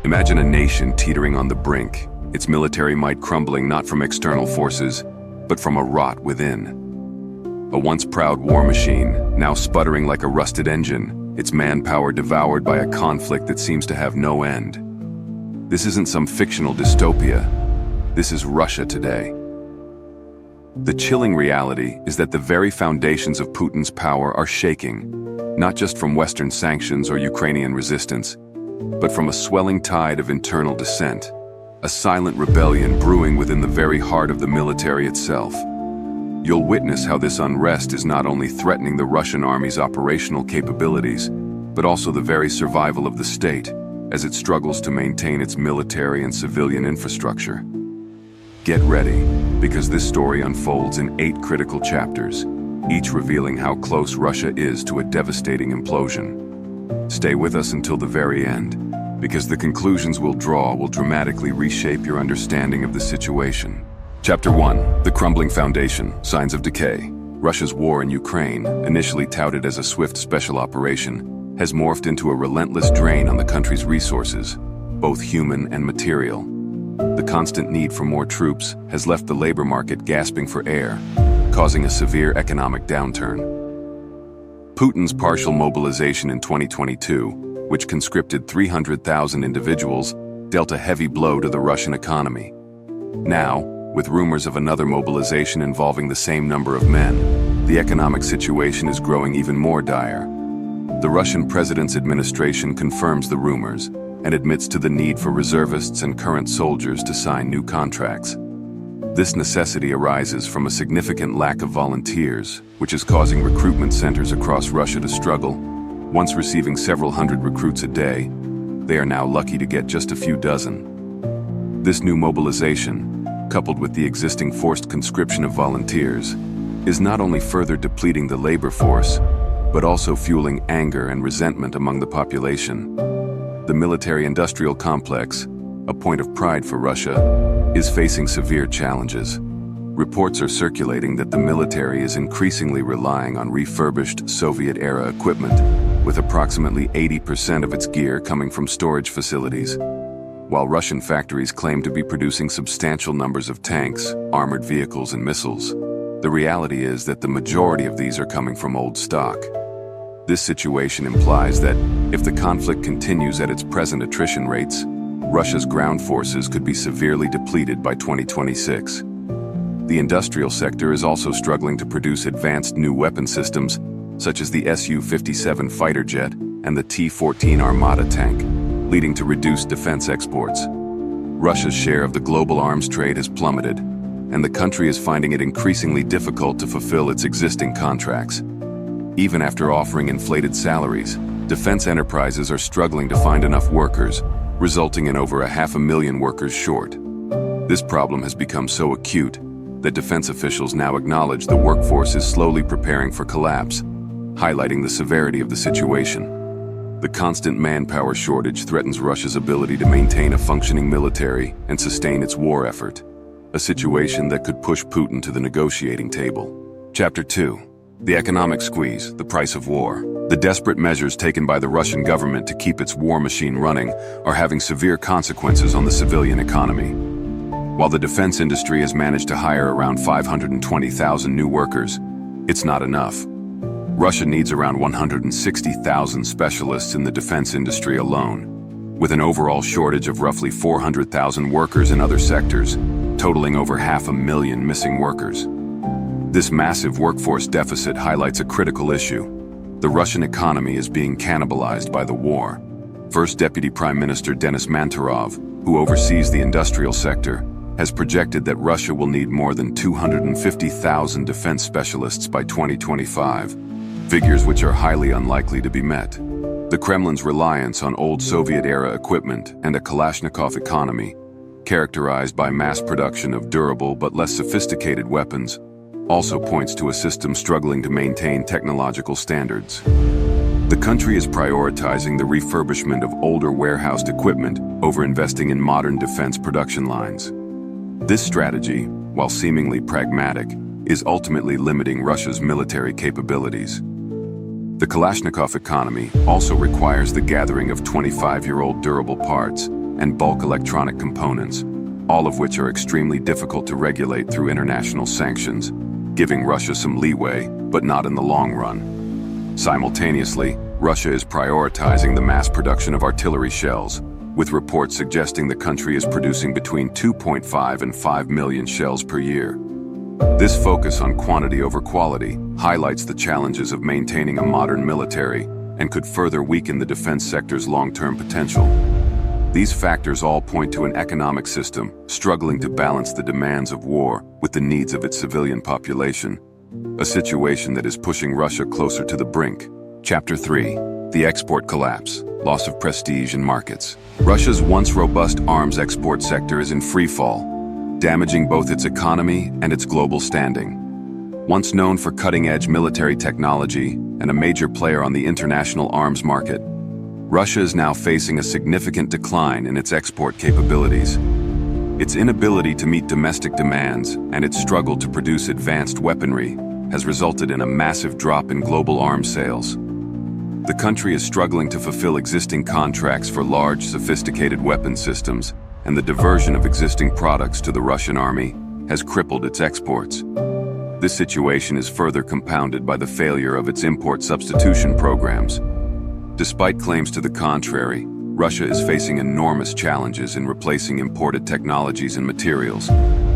Imagine a nation teetering on the brink, its military might crumbling not from external forces, but from a rot within. A once proud war machine, now sputtering like a rusted engine, its manpower devoured by a conflict that seems to have no end. This isn't some fictional dystopia. This is Russia today. The chilling reality is that the very foundations of Putin's power are shaking, not just from Western sanctions or Ukrainian resistance, but from a swelling tide of internal dissent, a silent rebellion brewing within the very heart of the military itself. You'll witness how this unrest is not only threatening the Russian army's operational capabilities, but also the very survival of the state, as it struggles to maintain its military and civilian infrastructure. Get ready, because this story unfolds in 8 critical chapters, each revealing how close Russia is to a devastating implosion. Stay with us until the very end, because the conclusions we'll draw will dramatically reshape your understanding of the situation. Chapter 1. The Crumbling Foundation, Signs of Decay. Russia's war in Ukraine, initially touted as a swift special operation, has morphed into a relentless drain on the country's resources, both human and material. The constant need for more troops has left the labor market gasping for air, causing a severe economic downturn. Putin's partial mobilization in 2022, which conscripted 300,000 individuals, dealt a heavy blow to the Russian economy. Now, with rumors of another mobilization involving the same number of men, the economic situation is growing even more dire. The Russian president's administration confirms the rumors and admits to the need for reservists and current soldiers to sign new contracts. This necessity arises from a significant lack of volunteers, which is causing recruitment centers across Russia to struggle. Once receiving several hundred recruits a day, they are now lucky to get just a few dozen. This new mobilization, coupled with the existing forced conscription of volunteers, is not only further depleting the labor force, but also fueling anger and resentment among the population. The military-industrial complex, a point of pride for Russia, is facing severe challenges. Reports are circulating that the military is increasingly relying on refurbished Soviet-era equipment, with approximately 80% of its gear coming from storage facilities. While Russian factories claim to be producing substantial numbers of tanks, armored vehicles, and missiles, the reality is that the majority of these are coming from old stock. This situation implies that, if the conflict continues at its present attrition rates, Russia's ground forces could be severely depleted by 2026. The industrial sector is also struggling to produce advanced new weapon systems, such as the Su-57 fighter jet and the T-14 Armata tank, leading to reduced defense exports. Russia's share of the global arms trade has plummeted, and the country is finding it increasingly difficult to fulfill its existing contracts. Even after offering inflated salaries, defense enterprises are struggling to find enough workers, resulting in over 500,000 workers short. This problem has become so acute that defense officials now acknowledge the workforce is slowly preparing for collapse, highlighting the severity of the situation. The constant manpower shortage threatens Russia's ability to maintain a functioning military and sustain its war effort, a situation that could push Putin to the negotiating table. Chapter 2. The Economic Squeeze, the Price of War. The desperate measures taken by the Russian government to keep its war machine running are having severe consequences on the civilian economy. While the defense industry has managed to hire around 520,000 new workers, it's not enough. Russia needs around 160,000 specialists in the defense industry alone, with an overall shortage of roughly 400,000 workers in other sectors, totaling over 500,000 missing workers. This massive workforce deficit highlights a critical issue. The Russian economy is being cannibalized by the war. First Deputy Prime Minister Denis Manturov, who oversees the industrial sector, has projected that Russia will need more than 250,000 defense specialists by 2025, figures which are highly unlikely to be met. The Kremlin's reliance on old Soviet-era equipment and a Kalashnikov economy, characterized by mass production of durable but less sophisticated weapons, also points to a system struggling to maintain technological standards. The country is prioritizing the refurbishment of older warehoused equipment over investing in modern defense production lines. This strategy, while seemingly pragmatic, is ultimately limiting Russia's military capabilities. The Kalashnikov economy also requires the gathering of 25-year-old durable parts, and bulk electronic components, all of which are extremely difficult to regulate through international sanctions, giving Russia some leeway, but not in the long run. Simultaneously, Russia is prioritizing the mass production of artillery shells, with reports suggesting the country is producing between 2.5 and 5 million shells per year. This focus on quantity over quality highlights the challenges of maintaining a modern military and could further weaken the defense sector's long-term potential. These factors all point to an economic system struggling to balance the demands of war with the needs of its civilian population, a situation that is pushing Russia closer to the brink. Chapter 3. The export collapse, loss of prestige in markets. Russia's once robust arms export sector is in free fall, damaging both its economy and its global standing. Once known for cutting-edge military technology and a major player on the international arms market, Russia is now facing a significant decline in its export capabilities. Its inability to meet domestic demands and its struggle to produce advanced weaponry has resulted in a massive drop in global arms sales. The country is struggling to fulfill existing contracts for large, sophisticated weapon systems, and the diversion of existing products to the Russian army has crippled its exports. This situation is further compounded by the failure of its import substitution programs. Despite claims to the contrary, Russia is facing enormous challenges in replacing imported technologies and materials,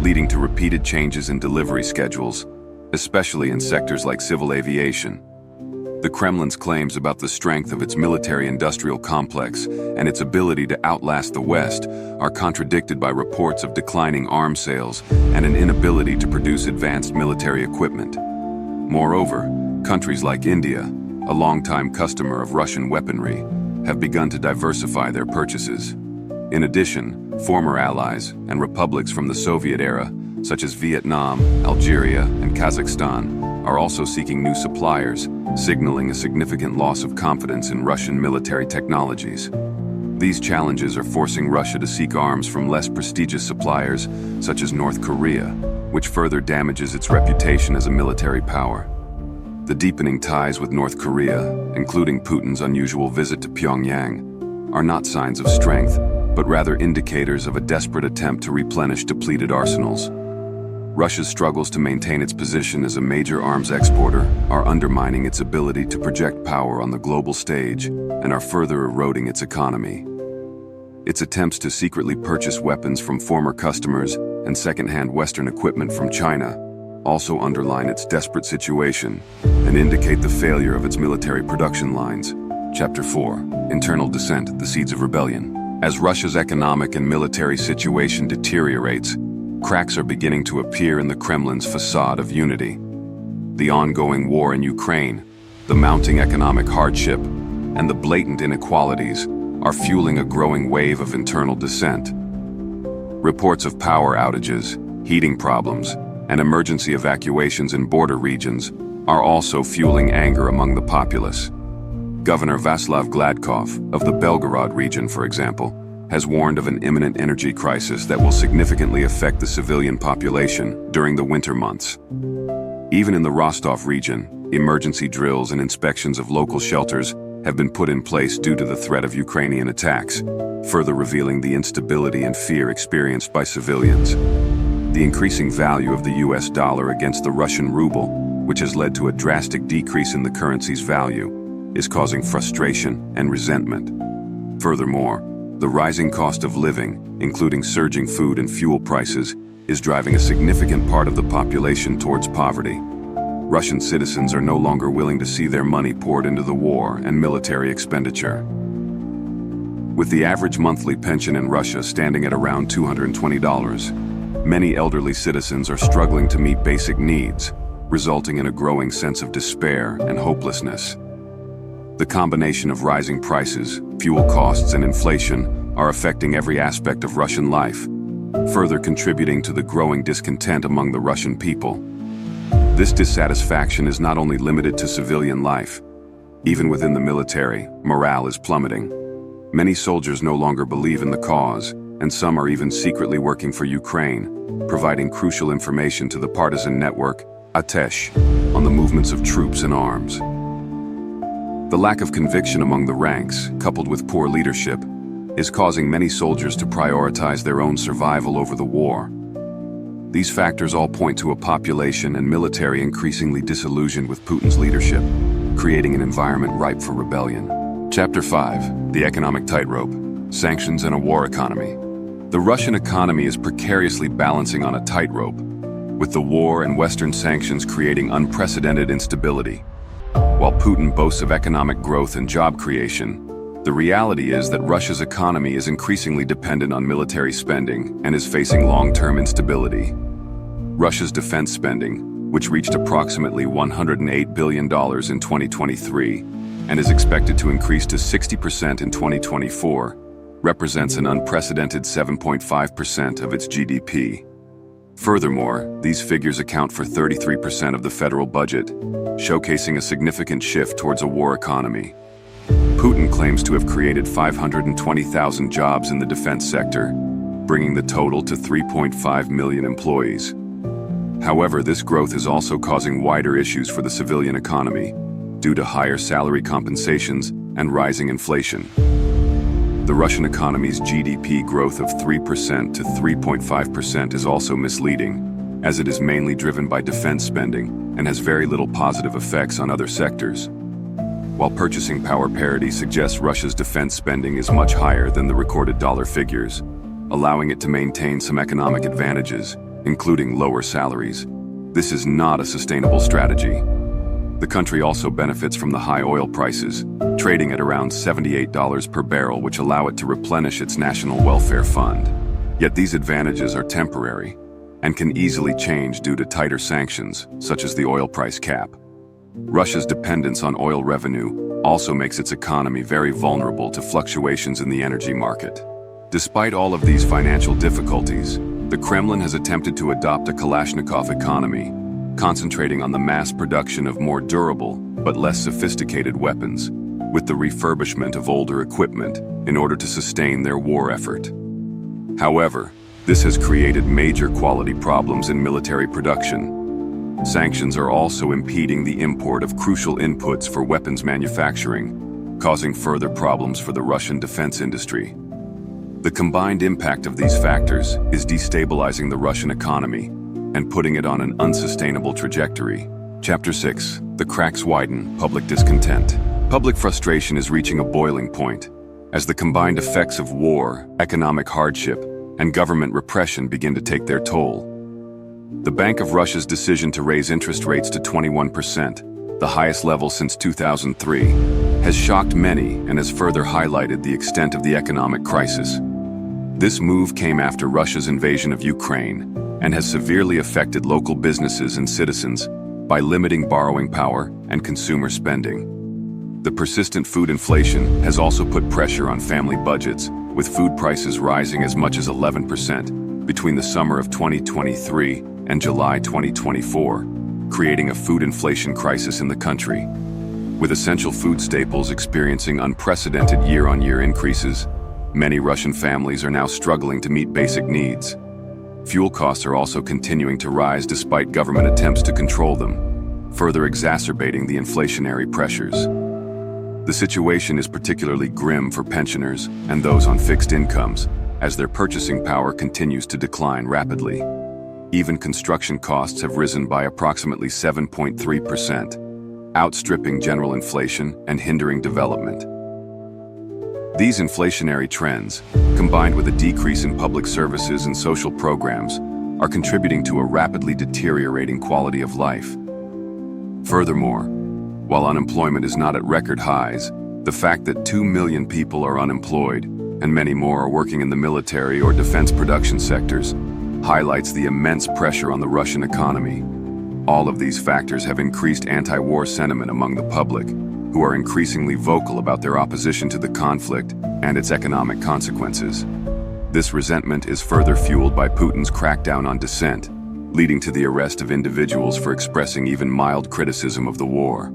leading to repeated changes in delivery schedules, especially in sectors like civil aviation. The Kremlin's claims about the strength of its military-industrial complex and its ability to outlast the West are contradicted by reports of declining arms sales and an inability to produce advanced military equipment. Moreover, countries like India, a longtime customer of Russian weaponry, have begun to diversify their purchases. In addition, former allies and republics from the Soviet era, such as Vietnam, Algeria, and Kazakhstan, are also seeking new suppliers, signaling a significant loss of confidence in Russian military technologies. These challenges are forcing Russia to seek arms from less prestigious suppliers, such as North Korea, which further damages its reputation as a military power. The deepening ties with North Korea, including Putin's unusual visit to Pyongyang, are not signs of strength, but rather indicators of a desperate attempt to replenish depleted arsenals. Russia's struggles to maintain its position as a major arms exporter are undermining its ability to project power on the global stage and are further eroding its economy. Its attempts to secretly purchase weapons from former customers and second-hand Western equipment from China also underline its desperate situation and indicate the failure of its military production lines. Chapter 4. Internal Dissent, the Seeds of Rebellion. As Russia's economic and military situation deteriorates, cracks are beginning to appear in the Kremlin's facade of unity. The ongoing war in Ukraine, the mounting economic hardship, and the blatant inequalities are fueling a growing wave of internal dissent. Reports of power outages, heating problems, and emergency evacuations in border regions are also fueling anger among the populace. Governor Václav Gladkov of the Belgorod region, for example, has warned of an imminent energy crisis that will significantly affect the civilian population during the winter months. Even in the Rostov region, emergency drills and inspections of local shelters have been put in place due to the threat of Ukrainian attacks, further revealing the instability and fear experienced by civilians. The increasing value of the US dollar against the Russian ruble, which has led to a drastic decrease in the currency's value, is causing frustration and resentment. Furthermore, the rising cost of living, including surging food and fuel prices, is driving a significant part of the population towards poverty. Russian citizens are no longer willing to see their money poured into the war and military expenditure. With the average monthly pension in Russia standing at around $220, many elderly citizens are struggling to meet basic needs, resulting in a growing sense of despair and hopelessness. The combination of rising prices, fuel costs, and inflation are affecting every aspect of Russian life, further contributing to the growing discontent among the Russian people. This dissatisfaction is not only limited to civilian life. Even within the military, morale is plummeting. Many soldiers no longer believe in the cause, and some are even secretly working for Ukraine, providing crucial information to the partisan network, Atesh, on the movements of troops and arms. The lack of conviction among the ranks, coupled with poor leadership, is causing many soldiers to prioritize their own survival over the war. These factors all point to a population and military increasingly disillusioned with Putin's leadership, creating an environment ripe for rebellion. Chapter 5. The Economic Tightrope. Sanctions and a War Economy. The Russian economy is precariously balancing on a tightrope, with the war and Western sanctions creating unprecedented instability. While Putin boasts of economic growth and job creation, the reality is that Russia's economy is increasingly dependent on military spending and is facing long-term instability. Russia's defense spending, which reached approximately $108 billion in 2023 and is expected to increase to 60% in 2024, represents an unprecedented 7.5% of its GDP. Furthermore, these figures account for 33% of the federal budget, showcasing a significant shift towards a war economy. Putin claims to have created 520,000 jobs in the defense sector, bringing the total to 3.5 million employees. However, this growth is also causing wider issues for the civilian economy, due to higher salary compensations and rising inflation. The Russian economy's GDP growth of 3% to 3.5% is also misleading, as it is mainly driven by defense spending and has very little positive effects on other sectors. While purchasing power parity suggests Russia's defense spending is much higher than the recorded dollar figures, allowing it to maintain some economic advantages, including lower salaries. This is not a sustainable strategy. The country also benefits from the high oil prices, trading at around $78 per barrel, which allow it to replenish its national welfare fund. Yet these advantages are temporary and can easily change due to tighter sanctions, such as the oil price cap. Russia's dependence on oil revenue also makes its economy very vulnerable to fluctuations in the energy market. Despite all of these financial difficulties, the Kremlin has attempted to adopt a Kalashnikov economy, concentrating on the mass production of more durable but less sophisticated weapons, with the refurbishment of older equipment in order to sustain their war effort. However, this has created major quality problems in military production. Sanctions are also impeding the import of crucial inputs for weapons manufacturing, causing further problems for the Russian defense industry. The combined impact of these factors is destabilizing the Russian economy and putting it on an unsustainable trajectory. Chapter 6. The cracks widen, public discontent. Public frustration is reaching a boiling point as the combined effects of war, economic hardship, and government repression begin to take their toll. The Bank of Russia's decision to raise interest rates to 21%, the highest level since 2003, has shocked many and has further highlighted the extent of the economic crisis. This move came after Russia's invasion of Ukraine and has severely affected local businesses and citizens by limiting borrowing power and consumer spending. The persistent food inflation has also put pressure on family budgets, with food prices rising as much as 11% between the summer of 2023 and July 2024, creating a food inflation crisis in the country. With essential food staples experiencing unprecedented year-on-year increases, many Russian families are now struggling to meet basic needs. Fuel costs are also continuing to rise despite government attempts to control them, further exacerbating the inflationary pressures. The situation is particularly grim for pensioners and those on fixed incomes, as their purchasing power continues to decline rapidly. Even construction costs have risen by approximately 7.3%, outstripping general inflation and hindering development. These inflationary trends, combined with a decrease in public services and social programs, are contributing to a rapidly deteriorating quality of life. Furthermore, while unemployment is not at record highs, the fact that 2 million people are unemployed and many more are working in the military or defense production sectors highlights the immense pressure on the Russian economy. All of these factors have increased anti-war sentiment among the public, who are increasingly vocal about their opposition to the conflict and its economic consequences. This resentment is further fueled by Putin's crackdown on dissent, leading to the arrest of individuals for expressing even mild criticism of the war.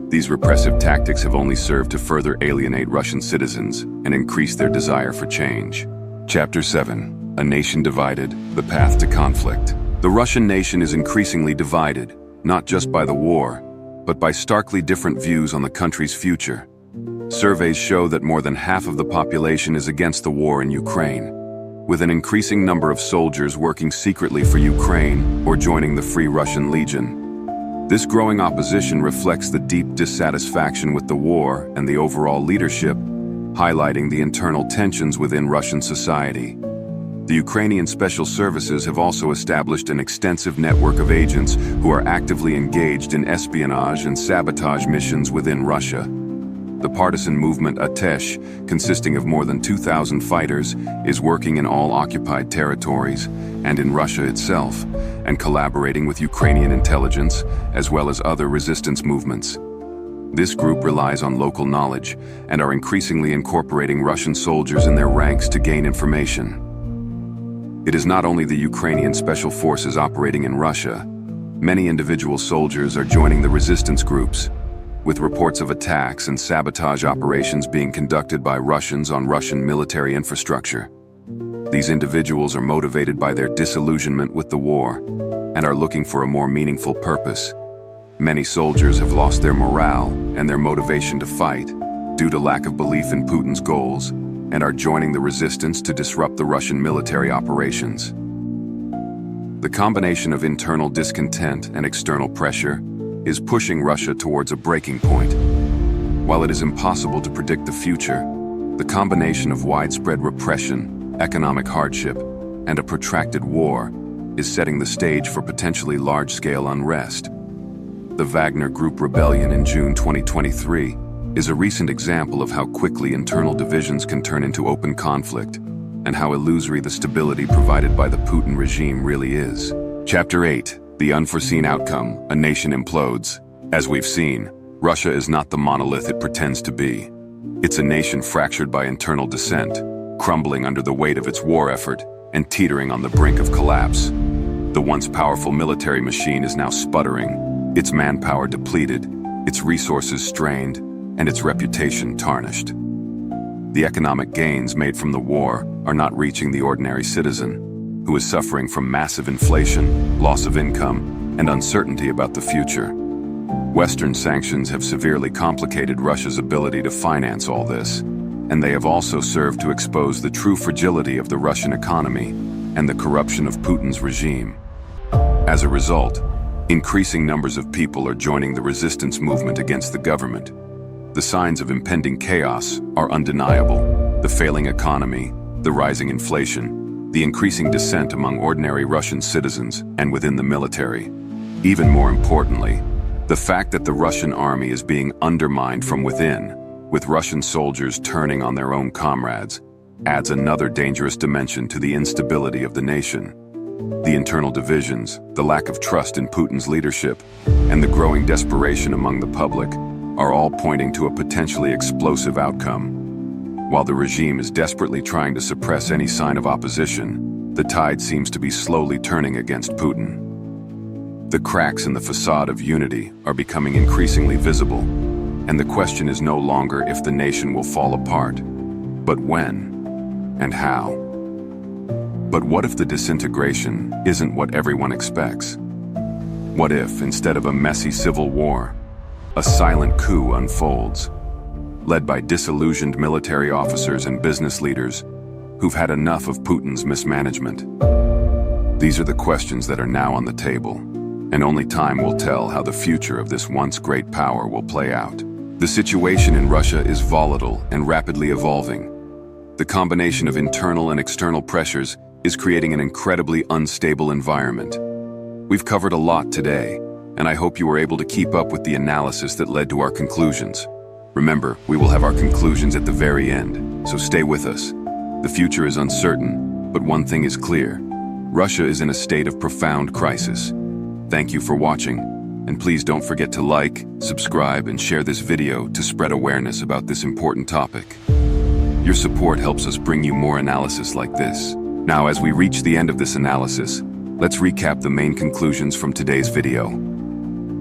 These repressive tactics have only served to further alienate Russian citizens and increase their desire for change. Chapter 7. A Nation Divided, the Path to Conflict. The Russian nation is increasingly divided, not just by the war, but by starkly different views on the country's future. Surveys show that more than half of the population is against the war in Ukraine, with an increasing number of soldiers working secretly for Ukraine or joining the Free Russian Legion. This growing opposition reflects the deep dissatisfaction with the war and the overall leadership, highlighting the internal tensions within Russian society. The Ukrainian special services have also established an extensive network of agents who are actively engaged in espionage and sabotage missions within Russia. The partisan movement Atesh, consisting of more than 2,000 fighters, is working in all occupied territories and in Russia itself, and collaborating with Ukrainian intelligence as well as other resistance movements. This group relies on local knowledge and are increasingly incorporating Russian soldiers in their ranks to gain information. It is not only the Ukrainian special forces operating in Russia. Many individual soldiers are joining the resistance groups, with reports of attacks and sabotage operations being conducted by Russians on Russian military infrastructure. These individuals are motivated by their disillusionment with the war and are looking for a more meaningful purpose. Many soldiers have lost their morale and their motivation to fight due to lack of belief in Putin's goals and are joining the resistance to disrupt the Russian military operations. The combination of internal discontent and external pressure is pushing Russia towards a breaking point. While it is impossible to predict the future, the combination of widespread repression, economic hardship, and a protracted war is setting the stage for potentially large-scale unrest. The Wagner Group rebellion in June 2023 is a recent example of how quickly internal divisions can turn into open conflict and how illusory the stability provided by the Putin regime really is. Chapter 8. The unforeseen outcome, a nation implodes. As we've seen, Russia is not the monolith it pretends to be. It's a nation fractured by internal dissent, crumbling under the weight of its war effort and teetering on the brink of collapse. The once powerful military machine is now sputtering, its manpower depleted, its resources strained, and its reputation tarnished. The economic gains made from the war are not reaching the ordinary citizen, who is suffering from massive inflation, loss of income, and uncertainty about the future. Western sanctions have severely complicated Russia's ability to finance all this, and they have also served to expose the true fragility of the Russian economy and the corruption of Putin's regime. As a result, increasing numbers of people are joining the resistance movement against the government. The signs of impending chaos are undeniable: the failing economy, the rising inflation, the increasing dissent among ordinary Russian citizens and within the military. Even more importantly, the fact that the Russian army is being undermined from within, with Russian soldiers turning on their own comrades, adds another dangerous dimension to the instability of the nation. The internal divisions, the lack of trust in Putin's leadership, and the growing desperation among the public are all pointing to a potentially explosive outcome. While the regime is desperately trying to suppress any sign of opposition, the tide seems to be slowly turning against Putin. The cracks in the facade of unity are becoming increasingly visible, and the question is no longer if the nation will fall apart, but when and how. But what if the disintegration isn't what everyone expects? What if, instead of a messy civil war, a silent coup unfolds, led by disillusioned military officers and business leaders who've had enough of Putin's mismanagement? These are the questions that are now on the table, and only time will tell how the future of this once great power will play out. The situation in Russia is volatile and rapidly evolving. The combination of internal and external pressures is creating an incredibly unstable environment. We've covered a lot today, and I hope you were able to keep up with the analysis that led to our conclusions. Remember, we will have our conclusions at the very end, so stay with us. The future is uncertain, but one thing is clear: Russia is in a state of profound crisis. Thank you for watching, and please don't forget to like, subscribe, and share this video to spread awareness about this important topic. Your support helps us bring you more analysis like this. Now, as we reach the end of this analysis, let's recap the main conclusions from today's video.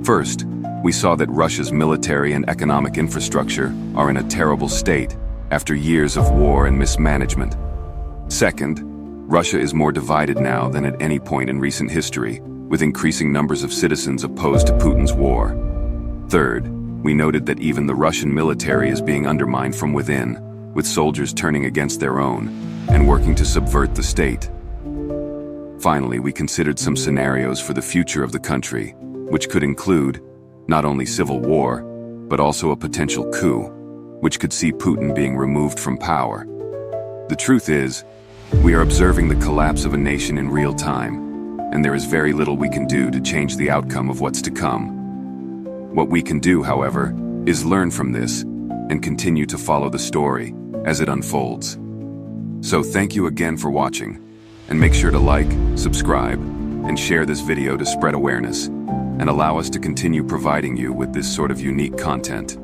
First, we saw that Russia's military and economic infrastructure are in a terrible state after years of war and mismanagement. Second, Russia is more divided now than at any point in recent history, with increasing numbers of citizens opposed to Putin's war. Third, we noted that even the Russian military is being undermined from within, with soldiers turning against their own and working to subvert the state. Finally, we considered some scenarios for the future of the country, which could include not only civil war, but also a potential coup, which could see Putin being removed from power. The truth is, we are observing the collapse of a nation in real time, and there is very little we can do to change the outcome of what's to come. What we can do, however, is learn from this and continue to follow the story as it unfolds. So thank you again for watching, and make sure to like, subscribe, and share this video to spread awareness and allow us to continue providing you with this sort of unique content.